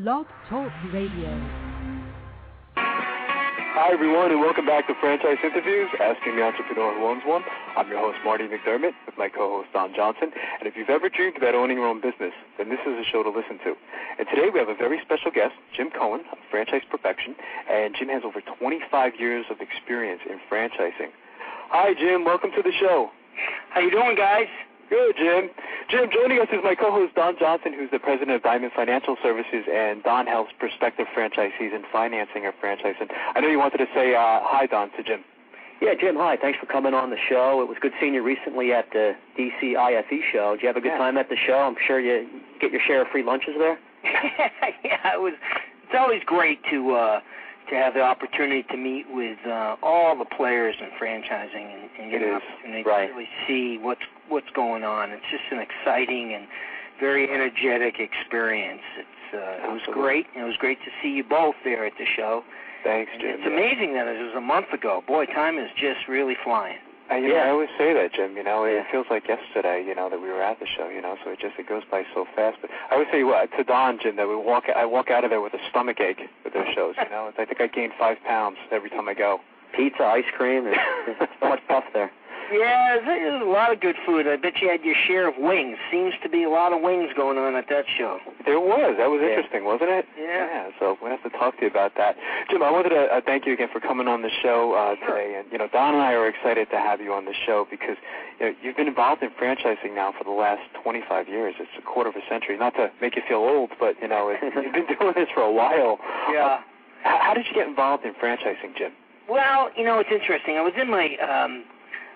Blog Talk Radio. Hi, everyone, and welcome back to Franchise Interviews, Asking the Entrepreneur Who Owns One. I'm your host, Marty McDermott, with my co-host, Don Johnson. And if you've ever dreamed about owning your own business, then this is a show to listen to. And today we have a very special guest, Jim Coen of Franchise Perfection. And Jim has over 25 years of experience in franchising. Hi, Jim. Welcome to the show. How you doing, guys? Good, Jim. Jim, joining us is my co-host, Don Johnson, who's the president of Diamond Financial Services, and Don helps prospective franchisees in financing a franchise. And I know you wanted to say hi, Don, to Jim. Yeah, Jim, hi. Thanks for coming on the show. It was good seeing you recently at the DC IFE show. Did you have a good time at the show? I'm sure you get your share of free lunches there. Yeah, it's always great to have the opportunity to meet with all the players in franchising and get an opportunity to really see what's going on. It's just an exciting and very energetic experience. It was great. It was great to see you both there at the show. Thanks, Jim. It's amazing that it was a month ago. Boy, time is just really flying. I always say that, Jim. It feels like yesterday, that we were at the show, so it goes by so fast. But I always say to Don, Jim, that I walk out of there with a stomach ache with those shows, I think I gain 5 pounds every time I go. Pizza, ice cream, and so much stuff there. Yeah, there's a lot of good food. I bet you had your share of wings. Seems to be a lot of wings going on at that show. There was. That was interesting, wasn't it? Yeah. So we'll have to talk to you about that. Jim, I wanted to thank you again for coming on the show today. And, Don and I are excited to have you on the show because you've been involved in franchising now for the last 25 years. It's a quarter of a century. Not to make you feel old, but, you've been doing this for a while. Yeah. How did you get involved in franchising, Jim? Well, it's interesting. I was in my...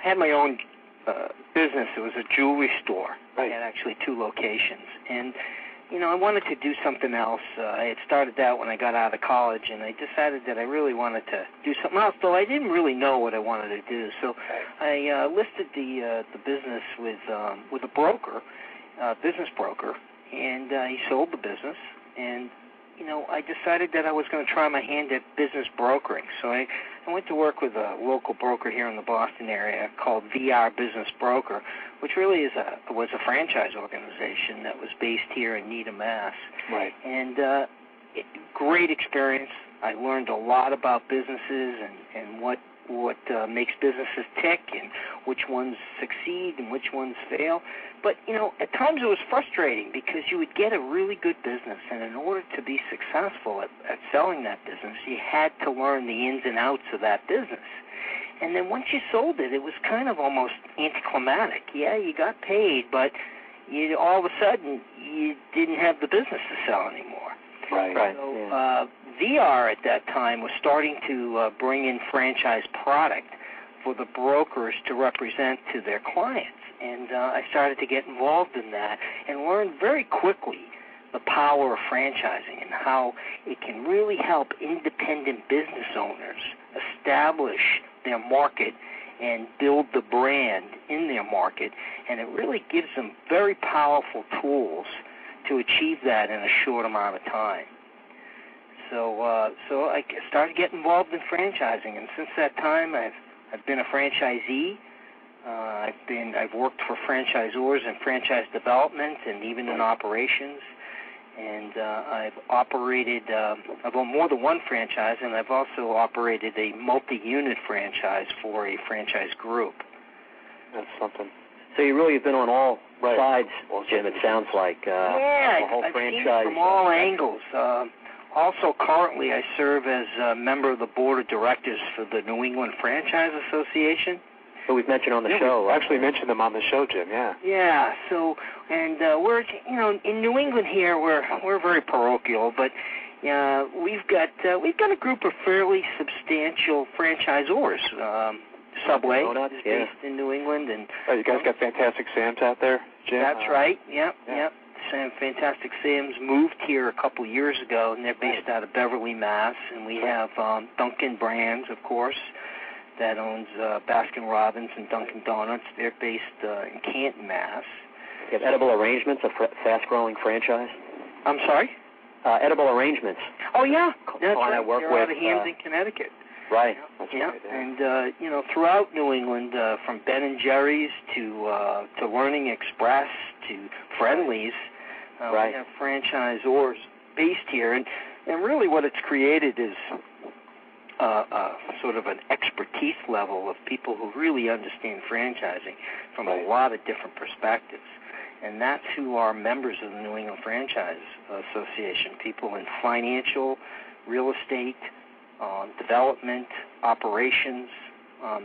I had my own business. It was a jewelry store. Right. I had actually 2 locations. And, I wanted to do something else. I had started that when I got out of college, and I decided that I really wanted to do something else, though I didn't really know what I wanted to do. So I listed the business with a broker, business broker, and he sold the business. And, I decided that I was going to try my hand at business brokering. So I went to work with a local broker here in the Boston area called VR Business Broker, which really was a franchise organization that was based here in Needham, Mass. Right. And great experience. I learned a lot about businesses and what makes businesses tick and which ones succeed and which ones fail. But, at times it was frustrating because you would get a really good business, and in order to be successful at selling that business, you had to learn the ins and outs of that business. And then once you sold it, it was kind of almost anticlimactic. Yeah, you got paid, but all of a sudden you didn't have the business to sell anymore. Right. So VR at that time was starting to bring in franchise product for the brokers to represent to their clients. And I started to get involved in that and learned very quickly the power of franchising and how it can really help independent business owners establish their market and build the brand in their market. And it really gives them very powerful tools to achieve that in a short amount of time. So I started getting involved in franchising, and since that time, I've been a franchisee. I've worked for franchisors in franchise development and even in operations, and I've operated. I've owned more than one franchise, and I've also operated a multi-unit franchise for a franchise group. That's something. So you really have been on all sides, Jim, it sounds like. Yeah, the whole I've franchise. seen it from all angles. Also, currently, I serve as a member of the board of directors for the New England Franchise Association. So we've mentioned on the show. We actually mentioned them on the show, Jim, Yeah, so, and we're, in New England here, we're very parochial, but we've got a group of fairly substantial franchisors. Subway is based in New England. And you guys got Fantastic Sam's out there, Jim? That's right, yep. Fantastic Sam's moved here a couple years ago, and they're based out of Beverly, Mass. And we have Dunkin' Brands, of course, that owns Baskin-Robbins and Dunkin' Donuts. They're based in Canton, Mass. You have Edible Arrangements, a fast-growing franchise? I'm sorry? Edible Arrangements. Oh, yeah. That's right. I work with out of Hampton, Connecticut. Right. Yeah. And, throughout New England, from Ben & Jerry's to Learning Express to Friendly's, we have franchisors based here, and really what it's created is sort of an expertise level of people who really understand franchising from a lot of different perspectives. And that's who are members of the New England Franchise Association, people in financial, real estate, development, operations,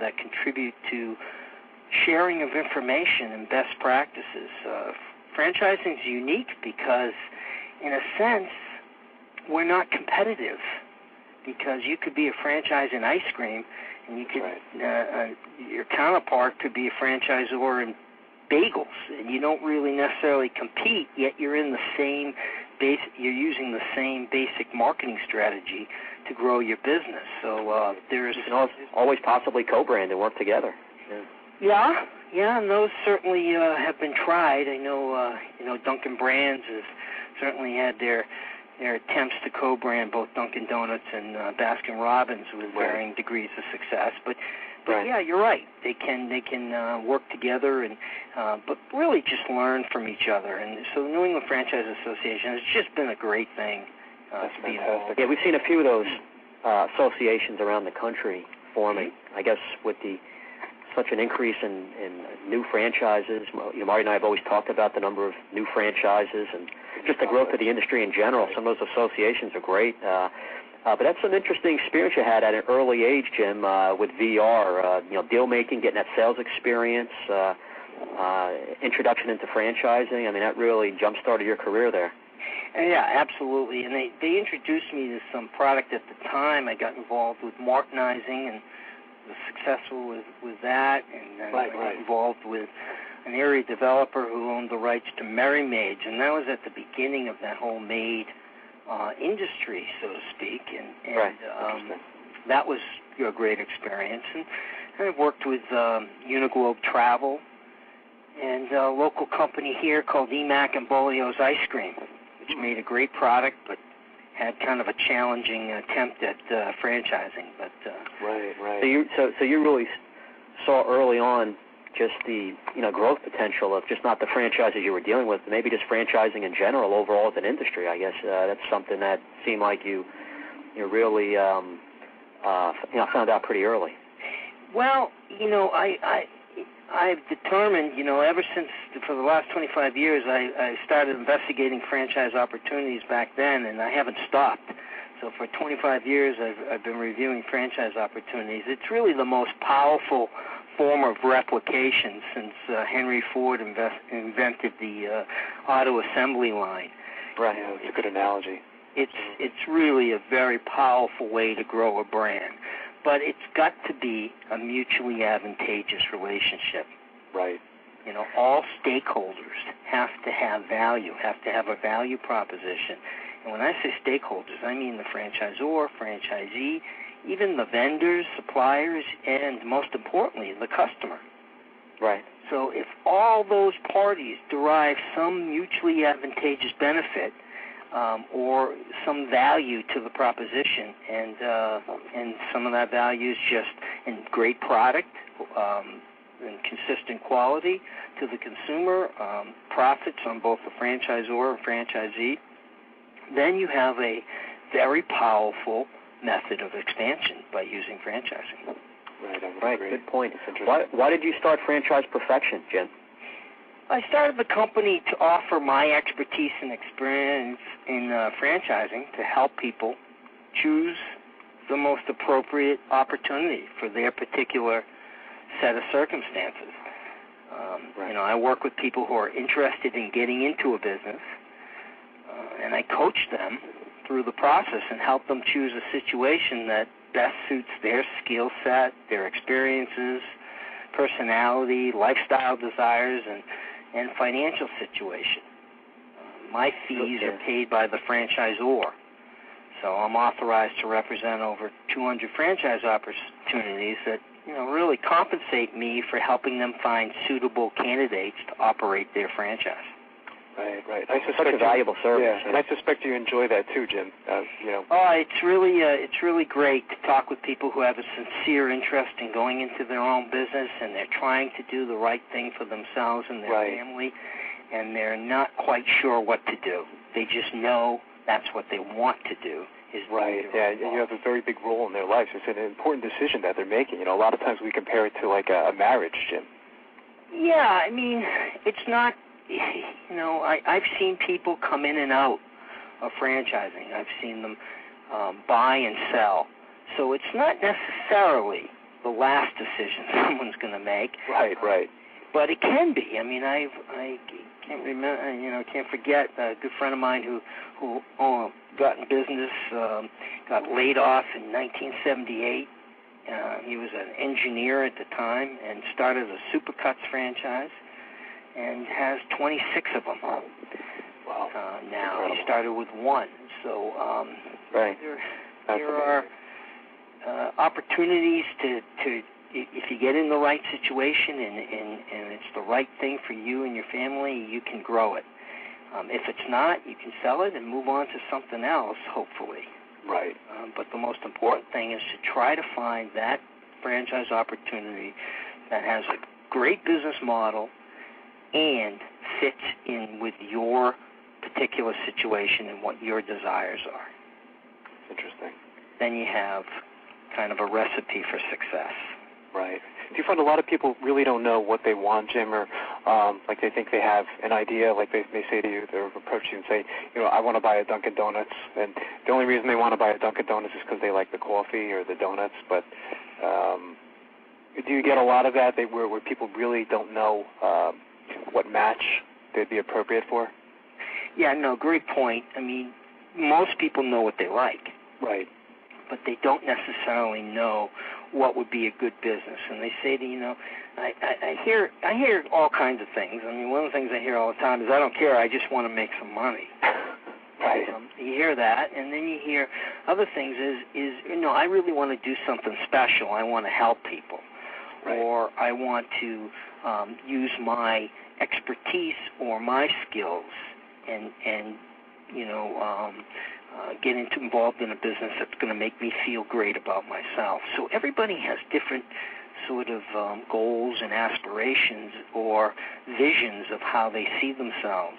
that contribute to sharing of information and best practices. Franchising is unique because, in a sense, we're not competitive, because you could be a franchise in ice cream, and you could your counterpart could be a franchisor in bagels, and you don't really necessarily compete, yet you're in the same you're using the same basic marketing strategy to grow your business. So there's always possibly co-brand and work together. Yeah, and those certainly have been tried. I know Dunkin' Brands has certainly had their attempts to co-brand both Dunkin' Donuts and Baskin Robbins with varying degrees of success. But yeah, you're right. They can work together and but really just learn from each other. And so the New England Franchise Association has just been a great thing to be involved. Yeah, we've seen a few of those associations around the country forming. I guess with such an increase in new franchises. Marty and I have always talked about the number of new franchises and just the growth of the industry in general. Some of those associations are great. But that's an interesting experience you had at an early age, Jim, with VR. Deal making, getting that sales experience, introduction into franchising. I mean, that really jump-started your career there. Yeah, absolutely. And they introduced me to some product at the time. I got involved with Martinizing and was successful with that. And then I got involved with an area developer who owned the rights to Merry Maids, and that was at the beginning of that whole maid industry, so to speak, and that was a great experience. And I've worked with Uniglobe Travel and a local company here called Emac and Bolio's Ice Cream, which made a great product, but had kind of a challenging attempt at franchising. But So you really saw early on just the growth potential of just not the franchises you were dealing with, but maybe just franchising in general overall as an industry. I guess that's something that seemed like you really found out pretty early. Well, I've determined, ever since for the last 25 years, I started investigating franchise opportunities back then, and I haven't stopped. So for 25 years, I've been reviewing franchise opportunities. It's really the most powerful form of replication since Henry Ford invented the auto assembly line. Right, it's a good analogy. It's really a very powerful way to grow a brand, but it's got to be a mutually advantageous relationship. Right. All stakeholders have to have value, have to have a value proposition. And when I say stakeholders, I mean the franchisor, franchisee, even the vendors, suppliers, and most importantly, the customer. Right. So if all those parties derive some mutually advantageous benefit or some value to the proposition, and some of that value is just in great product and consistent quality to the consumer, profits on both the franchisor and franchisee, then you have a very powerful method of expansion by using franchising. Right, good point. Why did you start Franchise Perfection, Jim? I started the company to offer my expertise and experience in franchising to help people choose the most appropriate opportunity for their particular set of circumstances. I work with people who are interested in getting into a business, and I coach them through the process and help them choose a situation that best suits their skill set, their experiences, personality, lifestyle desires, and financial situation. My fees are paid by the franchisor, so I'm authorized to represent over 200 franchise opportunities that really compensate me for helping them find suitable candidates to operate their franchise. Right. Such a valuable service. Yeah, and I suspect you enjoy that too, Jim. Oh, it's really great to talk with people who have a sincere interest in going into their own business, and they're trying to do the right thing for themselves and their family, and they're not quite sure what to do. They just know that's what they want to do. Right, yeah, you have a very big role in their lives. It's an important decision that they're making. A lot of times we compare it to like a marriage, Jim. Yeah, I mean, it's not, I've seen people come in and out of franchising. I've seen them buy and sell. So it's not necessarily the last decision someone's going to make. Right. But it can be. I mean, I can't remember, can't forget a good friend of mine who got in business, got laid off in 1978. He was an engineer at the time and started a Supercuts franchise and has 26 of them. Wow. Now. Incredible. He started with one. So there are opportunities to if you get in the right situation and it's the right thing for you and your family, you can grow it. If it's not, you can sell it and move on to something else, hopefully. Right. But the most important thing is to try to find that franchise opportunity that has a great business model and fits in with your particular situation and what your desires are. Interesting. Then you have kind of a recipe for success. Right. Do you find a lot of people really don't know what they want, Jim, or like they think they have an idea, like they say to you, they'll approach you and say, I want to buy a Dunkin' Donuts, and the only reason they want to buy a Dunkin' Donuts is because they like the coffee or the donuts, but do you get a lot of that where people really don't know what match they'd be appropriate for? Yeah, no, great point. I mean, most people know what they like. Right. But they don't necessarily know what would be a good business. And they say to I hear all kinds of things. I mean, one of the things I hear all the time is, I don't care, I just want to make some money. Right. You hear that, and then you hear other things is I really want to do something special. I want to help people. Right. Or I want to use my expertise or my skills and get involved in a business that's going to make me feel great about myself. So everybody has different sort of goals and aspirations or visions of how they see themselves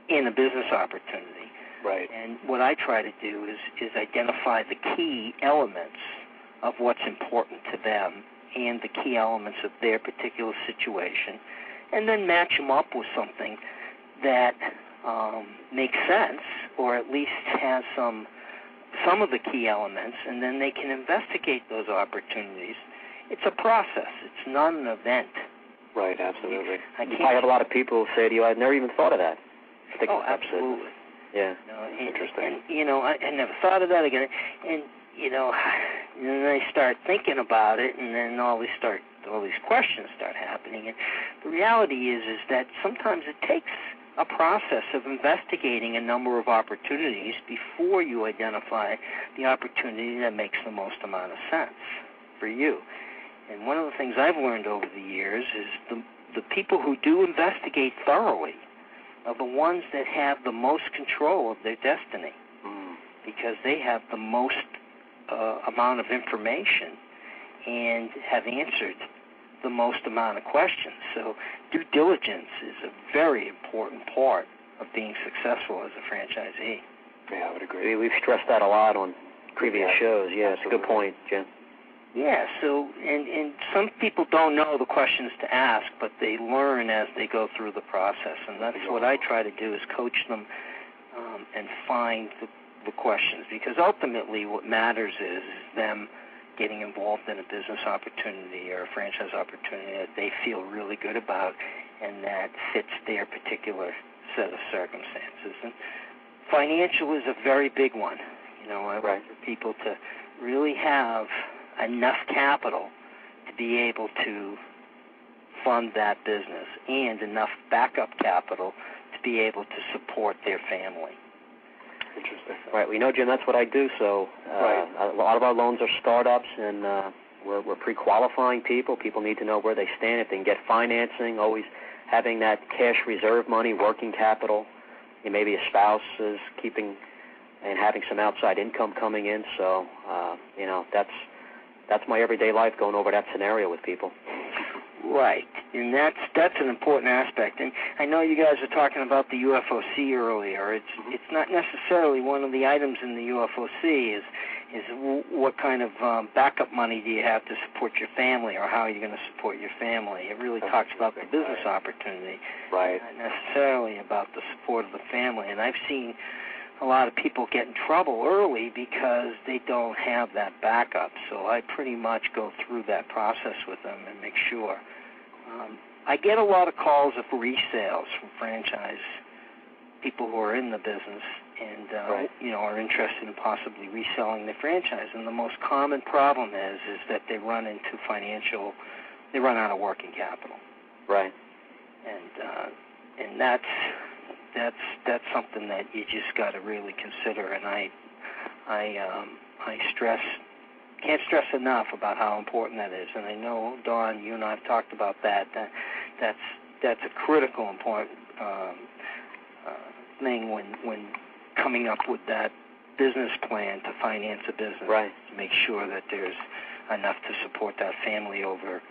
in a business opportunity. Right. And what I try to do is identify the key elements of what's important to them and the key elements of their particular situation, and then match them up with something that makes sense, or at least has some of the key elements, and then they can investigate those opportunities. It's a process. It's not an event. Right, absolutely. I have a lot of people who say to you, I've never even thought of that. Absolutely. Yeah. Interesting. I never thought of that again. And then I start thinking about it, and then all these questions start happening. And the reality is that sometimes it takes a process of investigating a number of opportunities before you identify the opportunity that makes the most amount of sense for you. And one of the things I've learned over the years is the people who do investigate thoroughly are the ones that have the most control of their destiny, because they have the most amount of information and have answered the most amount of questions. So due diligence is a very important part of being successful as a franchisee. Yeah, I would agree. We've stressed that a lot on previous shows. Yeah, it's a good point, Jim. Yeah, so, and some people don't know the questions to ask, but they learn as they go through the process, and that's what I try to do, is coach them and find the questions, because ultimately what matters is them getting involved in a business opportunity or a franchise opportunity that they feel really good about and that fits their particular set of circumstances. And financial is a very big one. I want for people to really have enough capital to be able to fund that business and enough backup capital to be able to support their family. Interesting. Right. We know, Jim, that's what I do. So a lot of our loans are startups, and we're pre-qualifying people. People need to know where they stand, if they can get financing, always having that cash reserve money, working capital. Maybe a spouse is keeping and having some outside income coming in. So, that's my everyday life, going over that scenario with people. Right, and that's an important aspect. And I know you guys were talking about the UFOC earlier. It's not necessarily one of the items in the UFOC is what kind of backup money do you have to support your family, or how are you going to support your family. It really talks about the business opportunity, right? Not necessarily about the support of the family. And I've seen a lot of people get in trouble early because they don't have that backup. So I pretty much go through that process with them and make sure. I get a lot of calls of resales from franchise people who are in the business and are interested in possibly reselling their franchise. And the most common problem is that they run out of working capital. Right. And that's something that you just got to really consider. And I can't stress enough about how important that is. And I know, Dawn, you and I have talked about that. That's a critical important thing when coming up with that business plan to finance a business. Right. To make sure that there's enough to support that family over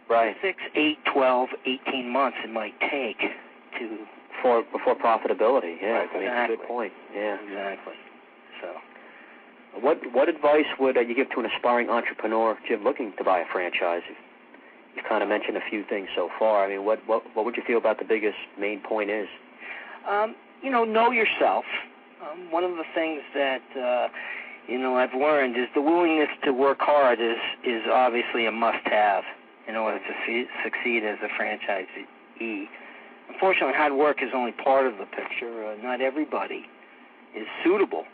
6, 8, 12, 18 months it might take to before profitability. Yeah, right, I mean, that's a good point. Yeah, exactly. So, what advice would you give to an aspiring entrepreneur, Jim, looking to buy a franchise? You've kind of mentioned a few things so far. I mean, what would you feel about the biggest main point is? Know yourself. One of the things that I've learned is the willingness to work hard is obviously a must-have in order to succeed as a franchisee. Unfortunately, hard work is only part of the picture. Not everybody is suitable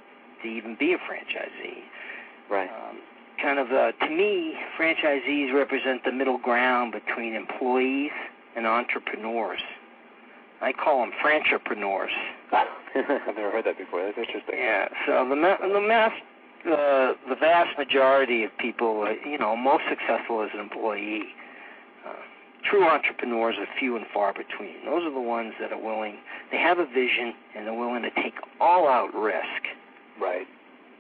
to even be a franchisee. Right. To me, franchisees represent the middle ground between employees and entrepreneurs. I call them frantrepreneurs. I've never heard that before. That's interesting. Yeah. So the vast majority of people, most successful as an employee. True entrepreneurs are few and far between. Those are the ones that are willing. They have a vision and they're willing to take all-out risk. Right.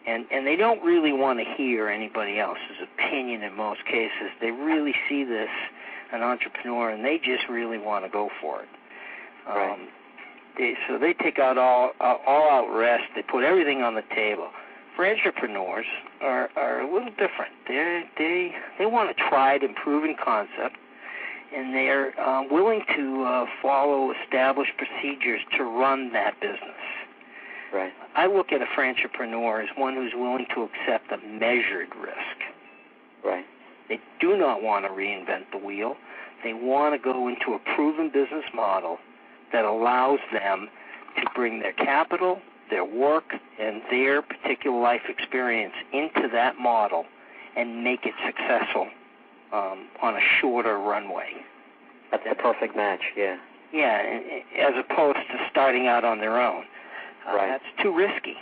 And they don't really want to hear anybody else's opinion in most cases. They really see this an entrepreneur and they just really want to go for it. Right. So they take out all-out risk. They put everything on the table. Frantrepreneurs are a little different. They want a tried and proven concept, and they're willing to follow established procedures to run that business. Right. I look at a frantrepreneur as one who's willing to accept a measured risk. Right. They do not want to reinvent the wheel. They want to go into a proven business model that allows them to bring their capital, their work, and their particular life experience into that model and make it successful on a shorter runway. That's the perfect match, yeah. Yeah, as opposed to starting out on their own. Right. That's too risky.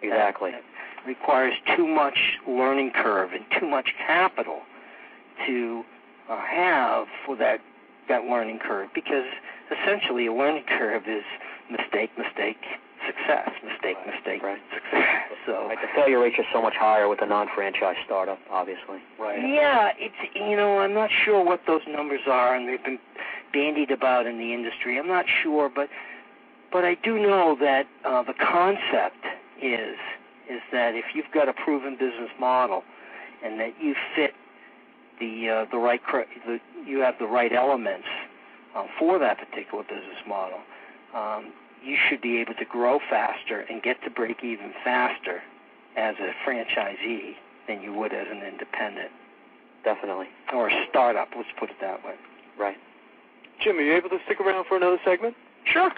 Exactly. That requires too much learning curve and too much capital to have for that learning curve, because essentially a learning curve is mistake, success, mistake, right. success. So the failure rate is so much higher with a non-franchise startup, obviously. Right. Yeah, I'm not sure what those numbers are, and they've been bandied about in the industry. I'm not sure, but I do know that the concept is that if you've got a proven business model and that you fit you have the right elements for that particular business model, you should be able to grow faster and get to break even faster as a franchisee than you would as an independent. Definitely. Or a startup, let's put it that way. Right. Jim, are you able to stick around for another segment? Sure.